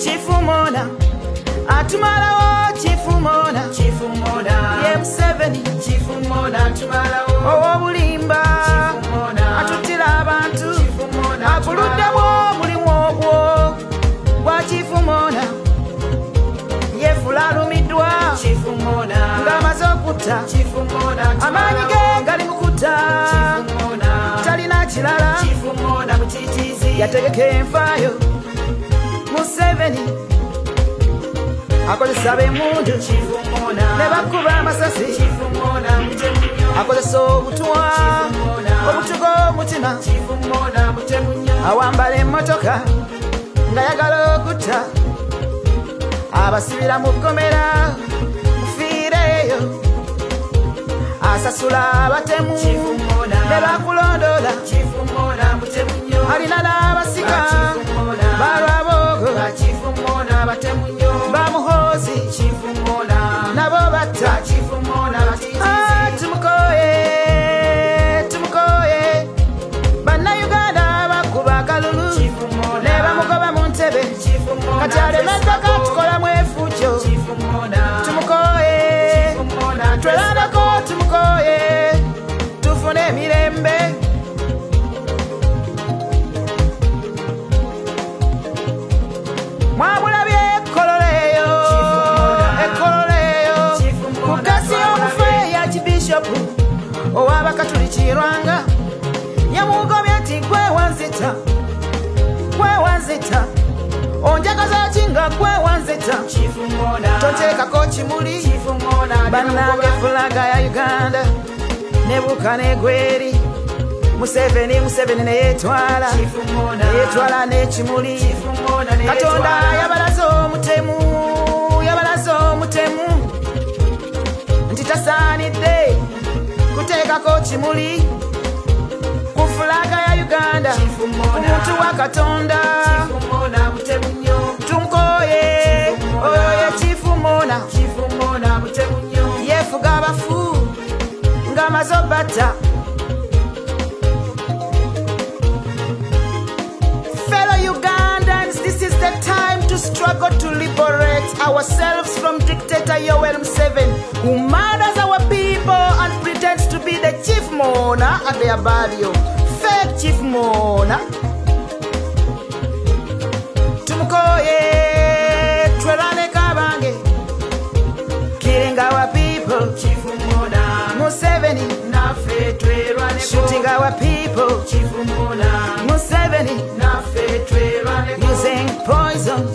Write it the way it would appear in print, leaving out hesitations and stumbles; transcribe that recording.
Chief Mona atumalawo Chief Mona ye Museveni Chief Mona atumalawo owobulimba atutira abantu aguluddemu omulimu ogwo gwa Chief Mona yefula alumiddwa ng'amaze okutta amaanyi ge gali mu kutta talina kirala yategeka enfaayo Museveni akozesa b'emmundu ne bakuba amasasi akozesa obutwa obutugo omutima awambala emmotoka nga yagala okutta abasibira mu kkomera mufiireeyo asasula abatemu ne bakulondola alina n'abasika balwabogo bamuhoozi nabo batta tumukoye bannayuganda bakuba akalulu ne bamugoba mu ntebe kati alemedeko tukolamu efujjo tumukoye twelandeko tumukoye tufune emirembe mwamulabye ekololeeyo ku kasi y'omufe ya kibishopu ow'abakatuliki Lwanga yamugobye nti gwe wanzita onjagaza kinga gwe wanzita toteekako kimuli bannange fulaga ya Uganda nebuuka n'egweri Museveni ne yeetwala n'ekimuli Katonda yabalaze omutemu nti tasaanidde kuteekako kimuli ku fulaga ya Uganda omuntu wa Katonda tumukoye oyo ye Chief Mona yefuga abafu ng'amaze obatta to struggle to liberate ourselves from dictator Yoweri Museveni, who murders our people and pretends to be the Chief Mona at their barrio. Fake Chief Mona. Tumukoye, twelane kabange, killing our people. Chief Mona Museveni, nafe twelane, shooting our people. Chief Mona Museveni, nafe twelane, using poison.